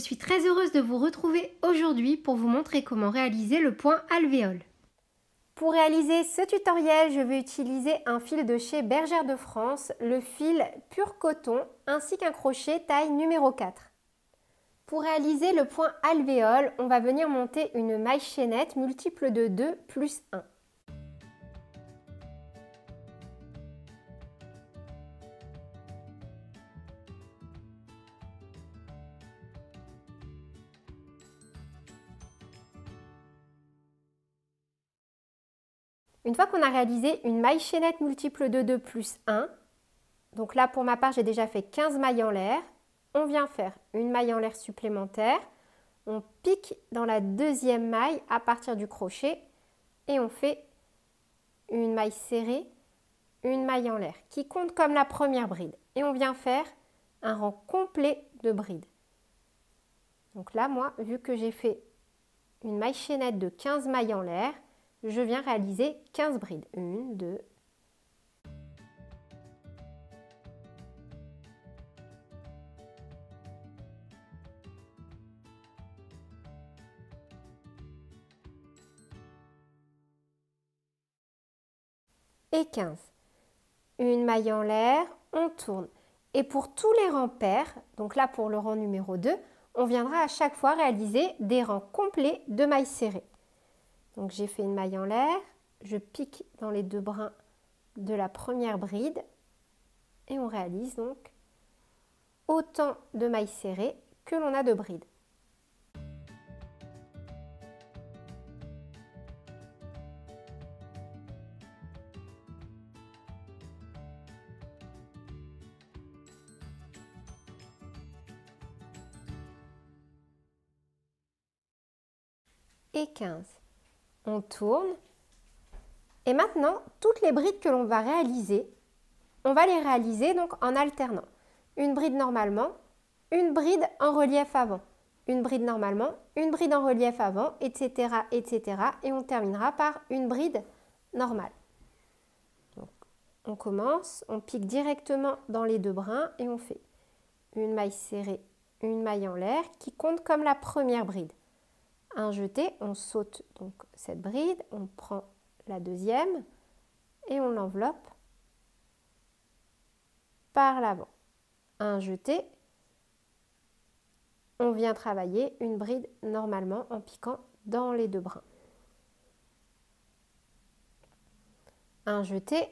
suis très heureuse de vous retrouver aujourd'hui pour vous montrer comment réaliser le point alvéole. Pour réaliser ce tutoriel, je vais utiliser un fil de chez Bergère de France, le fil pur coton, ainsi qu'un crochet taille numéro 4. Pour réaliser le point alvéole, on va venir monter une maille chaînette multiple de 2 plus 1. Une fois qu'on a réalisé une maille chaînette multiple de 2 plus 1, donc là pour ma part j'ai déjà fait 15 mailles en l'air, on vient faire une maille en l'air supplémentaire, on pique dans la deuxième maille à partir du crochet et on fait une maille serrée, une maille en l'air qui compte comme la première bride et on vient faire un rang complet de brides. Donc là moi vu que j'ai fait une maille chaînette de 15 mailles en l'air, je viens réaliser 15 brides. 1, 2, 15. Une maille en l'air, on tourne. Et pour tous les rangs pairs, donc là pour le rang numéro 2, on viendra à chaque fois réaliser des rangs complets de mailles serrées. Donc j'ai fait une maille en l'air, je pique dans les deux brins de la première bride et on réalise donc autant de mailles serrées que l'on a de brides. Et 15. On tourne. Et maintenant, toutes les brides que l'on va réaliser, on va les réaliser donc en alternant. Une bride normalement, une bride en relief avant, une bride normalement, une bride en relief avant, etc., etc. Et on terminera par une bride normale. Donc, on commence, on pique directement dans les deux brins et on fait une maille serrée, une maille en l'air qui compte comme la première bride. Un jeté, on saute donc cette bride, on prend la deuxième et on l'enveloppe par l'avant. Un jeté, on vient travailler une bride normalement en piquant dans les deux brins. Un jeté,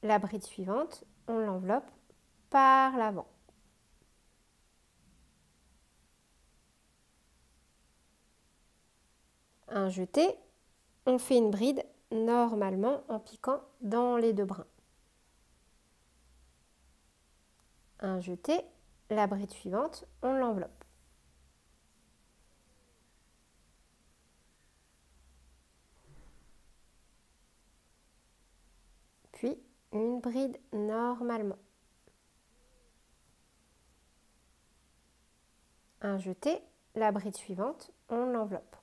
la bride suivante, on l'enveloppe par l'avant. Un jeté, on fait une bride normalement en piquant dans les deux brins. Un jeté, la bride suivante, on l'enveloppe. Puis une bride normalement. Un jeté, la bride suivante, on l'enveloppe.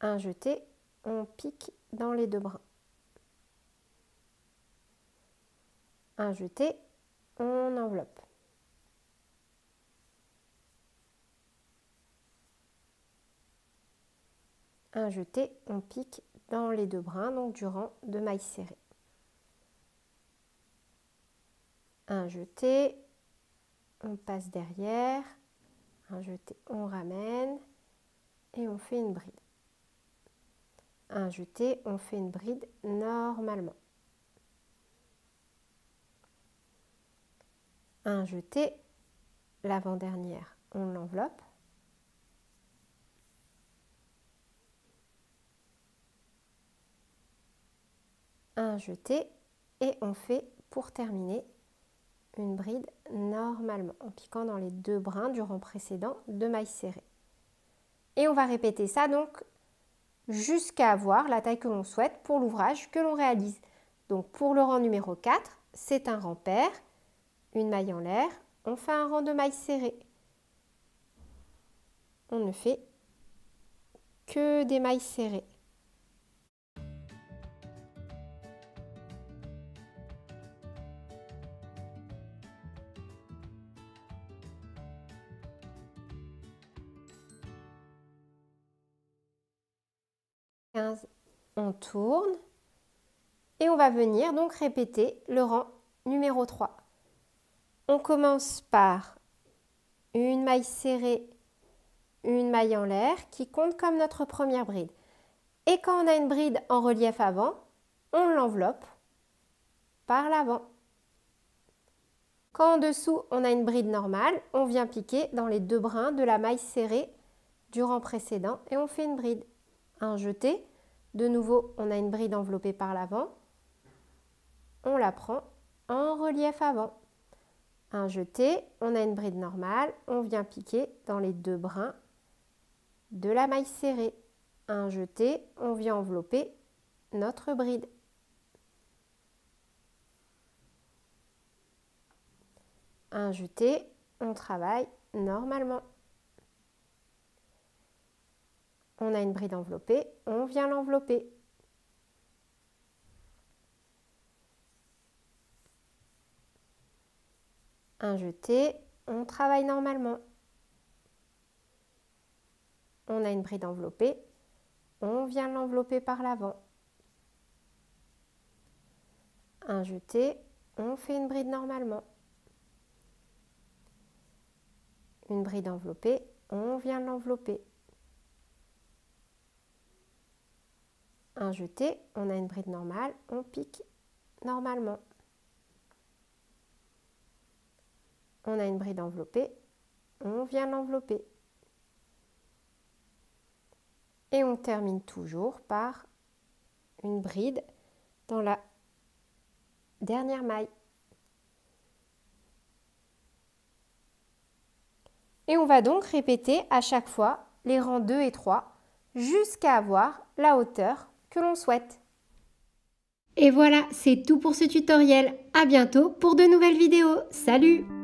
Un jeté, on pique dans les deux brins. Un jeté, on enveloppe. Un jeté, on pique dans les deux brins, donc du rang de mailles serrées. Un jeté, on passe derrière. Un jeté, on ramène et on fait une bride. Un jeté, on fait une bride normalement. Un jeté, l'avant-dernière, on l'enveloppe. Un jeté et on fait pour terminer une bride normalement en piquant dans les deux brins du rang précédent de mailles serrées. Et on va répéter ça donc jusqu'à avoir la taille que l'on souhaite pour l'ouvrage que l'on réalise. Donc pour le rang numéro 4, c'est un rang pair, une maille en l'air, on fait un rang de mailles serrées. On ne fait que des mailles serrées. 15, on tourne et on va venir donc répéter le rang numéro 3. On commence par une maille serrée, une maille en l'air qui compte comme notre première bride. Et quand on a une bride en relief avant, on l'enveloppe par l'avant. Quand en dessous on a une bride normale, on vient piquer dans les 2 brins de la maille serrée du rang précédent et on fait une bride. Un jeté, de nouveau on a une bride enveloppée par l'avant, on la prend en relief avant. Un jeté, on a une bride normale, on vient piquer dans les 2 brins de la maille serrée. Un jeté, on vient envelopper notre bride. Un jeté, on travaille normalement. On a une bride enveloppée, on vient l'envelopper. Un jeté, on travaille normalement. On a une bride enveloppée, on vient l'envelopper par l'avant. Un jeté, on fait une bride normalement. Une bride enveloppée, on vient l'envelopper. Un jeté, on a une bride normale, on pique normalement. On a une bride enveloppée, on vient l'envelopper. Et on termine toujours par une bride dans la dernière maille. Et on va donc répéter à chaque fois les rangs 2 et 3 jusqu'à avoir la hauteur que l'on souhaite. Et voilà, c'est tout pour ce tutoriel. À bientôt pour de nouvelles vidéos. Salut!